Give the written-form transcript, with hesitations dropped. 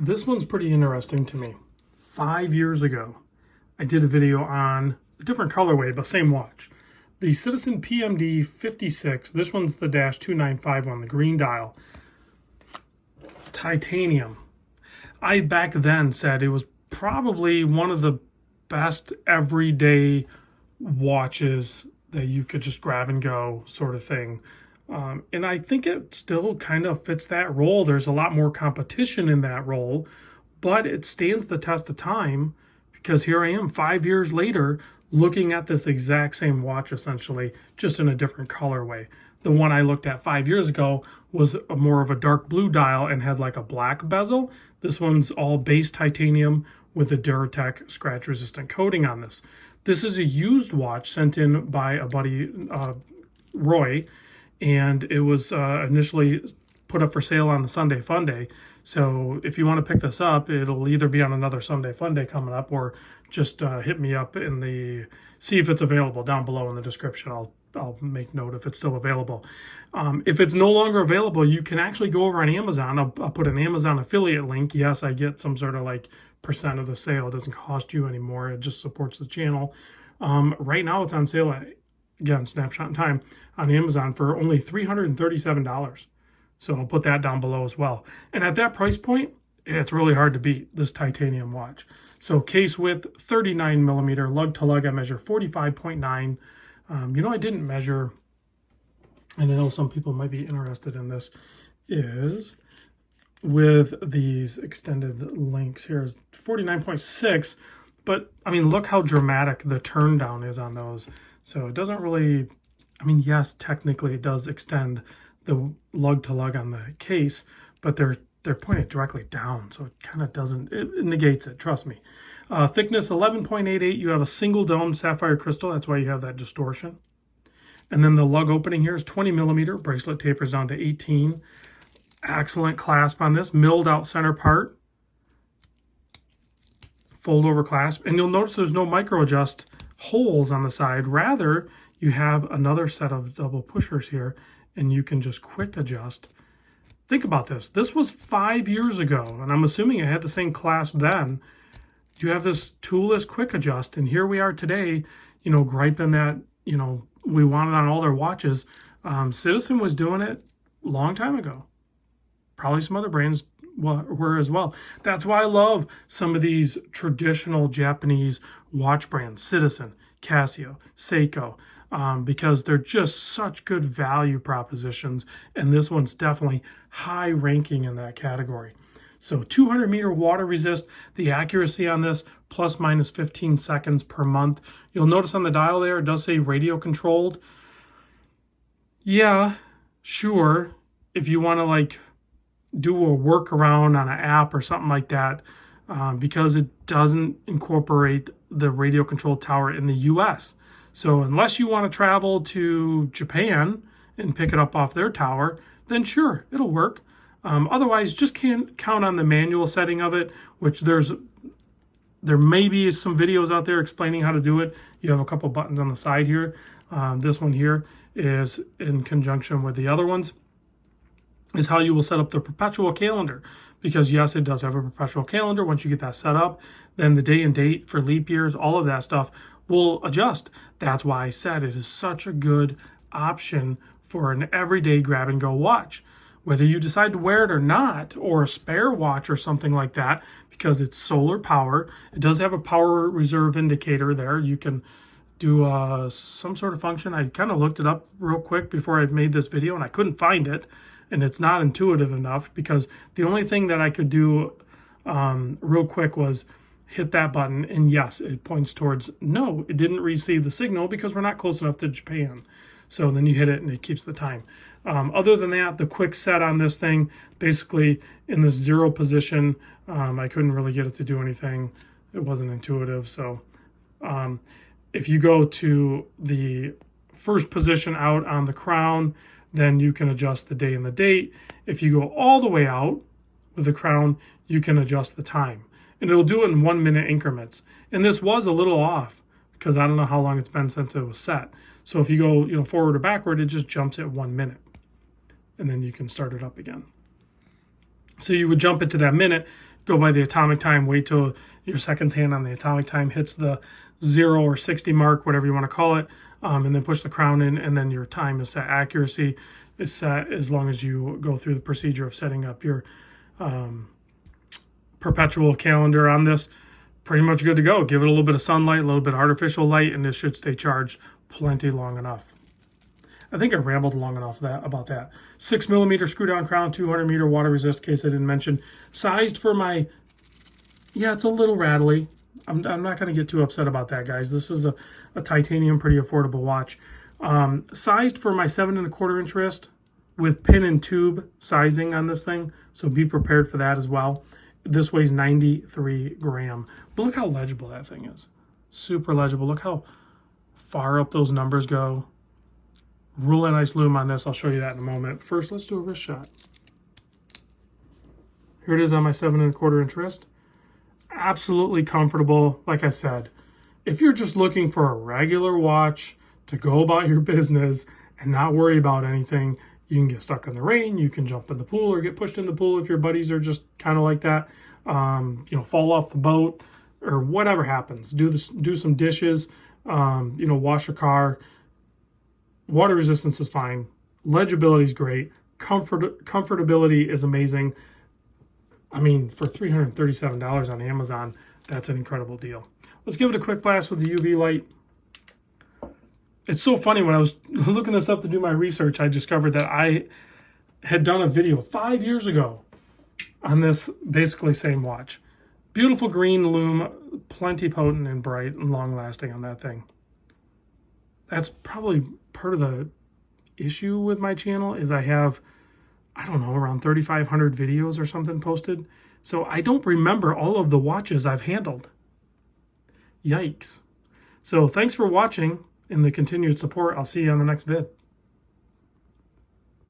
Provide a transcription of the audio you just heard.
This one's pretty interesting to me. 5 years ago, I did a video on a different colorway, but same watch. The Citizen PMD-56, this one's the -295 one, the green dial. Titanium. I back then said it was probably one of the best everyday watches that you could just grab and go sort of thing. And I think it still kind of fits that role. There's a lot more competition in that role, but it stands the test of time because here I am 5 years later looking at this exact same watch, essentially, just in a different colorway. The one I looked at 5 years ago was more of a dark blue dial and had like a black bezel. This one's all base titanium with a Duratec scratch resistant coating on this. This is a used watch sent in by a buddy, Roy, and it was initially put up for sale on the Sunday Fun Day. So if you want to pick this up, it'll either be on another Sunday Fun Day coming up, or just hit me up in the, see if it's available down below in the description. I'll make note if it's still available. If it's no longer available, you can actually go over on Amazon. I'll put an Amazon affiliate link. Yes, I get some sort of like % of the sale. It doesn't cost you anymore. It just supports the channel. Right now it's on sale at, again, snapshot in time, on Amazon for only $337. So I'll put that down below as well. And at that price point, it's really hard to beat this titanium watch. So case width 39 millimeter, lug to lug I measure 45.9. I didn't measure, and I know some people might be interested in this, is with these extended links here is 49.6. But I mean, look how dramatic the turn down is on those. So it doesn't really, I mean, yes, technically it does extend the lug to lug on the case, but they're pointed directly down, so it kind of doesn't, it negates it, trust me. Thickness 11.88, you have a single dome sapphire crystal, that's why you have that distortion. And then the lug opening here is 20 millimeter, bracelet tapers down to 18. Excellent clasp on this, milled out center part, fold over clasp, and you'll notice there's no micro adjust holes on the side. Rather, you have another set of double pushers here, and you can just quick adjust. Think about this. This was 5 years ago, and I'm assuming it had the same clasp then. You have this toolless quick adjust, and here we are today, griping that, we want it on all their watches. Citizen was doing it a long time ago. Probably some other brands were as well. That's why I love some of these traditional Japanese watch brands, Citizen, Casio, Seiko, because they're just such good value propositions, and this one's definitely high ranking in that category. So 200 meter water resist, the accuracy on this plus minus 15 seconds per month. You'll notice on the dial there, it does say radio controlled. Yeah, sure. If you want to like do a workaround on an app or something like that, because it doesn't incorporate the radio controlled tower in the US. So unless you want to travel to Japan and pick it up off their tower, then sure, it'll work. Otherwise, just can't count on the manual setting of it, which there may be some videos out there explaining how to do it. You have a couple buttons on the side here. This one here is in conjunction with the other ones, is how you will set up the perpetual calendar. Because yes, it does have a perpetual calendar. Once you get that set up, then the day and date for leap years, all of that stuff will adjust. That's why I said it is such a good option for an everyday grab and go watch. Whether you decide to wear it or not, or a spare watch or something like that, because it's solar power. It does have a power reserve indicator there. You can do some sort of function. I kind of looked it up real quick before I made this video, and I couldn't find it. And it's not intuitive enough, because the only thing that I could do real quick was hit that button, and yes, it points towards no, it didn't receive the signal because we're not close enough to Japan. So then you hit it and it keeps the time. Other than that, the quick set on this thing, basically in the 0 position, I couldn't really get it to do anything. It wasn't intuitive. So if you go to the first position out on the crown, then you can adjust the day and the date. If you go all the way out with the crown, you can adjust the time. And it'll do it in 1 minute increments. And this was a little off because I don't know how long it's been since it was set. So if you go forward or backward, it just jumps at 1 minute. And then you can start it up again. So you would jump it to that minute, go by the atomic time, wait till your seconds hand on the atomic time hits the 0 or 60 mark, whatever you want to call it, and then push the crown in, and then your time is set. Accuracy is set as long as you go through the procedure of setting up your perpetual calendar on this. Pretty much good to go. Give it a little bit of sunlight, a little bit of artificial light, and it should stay charged plenty long enough. I think I rambled long enough about that. 6mm screw down crown, 200-meter water resist, case I didn't mention. Sized for my, yeah, it's a little rattly. I'm not going to get too upset about that, guys. This is a titanium, pretty affordable watch. Sized for my 7¼ inch wrist with pin and tube sizing on this thing, so be prepared for that as well. This weighs 93 grams. But look how legible that thing is. Super legible. Look how far up those numbers go. Really nice lume on this. I'll show you that in a moment. First, let's do a wrist shot. Here it is on my 7¼ inch wrist. Absolutely comfortable. Like I said, if you're just looking for a regular watch to go about your business and not worry about anything, you can get stuck in the rain, you can jump in the pool or get pushed in the pool if your buddies are just kind of like that, fall off the boat or whatever happens. Do some dishes, wash your car. Water resistance is fine. Legibility is great. Comfortability is amazing. I mean, for $337 on Amazon, that's an incredible deal. Let's give it a quick blast with the UV light. It's so funny, when I was looking this up to do my research, I discovered that I had done a video 5 years ago on this basically same watch. Beautiful green lume, plenty potent and bright and long lasting on that thing. That's probably part of the issue with my channel is I have, I don't know, around 3,500 videos or something posted. So I don't remember all of the watches I've handled. Yikes. So thanks for watching and the continued support. I'll see you on the next vid.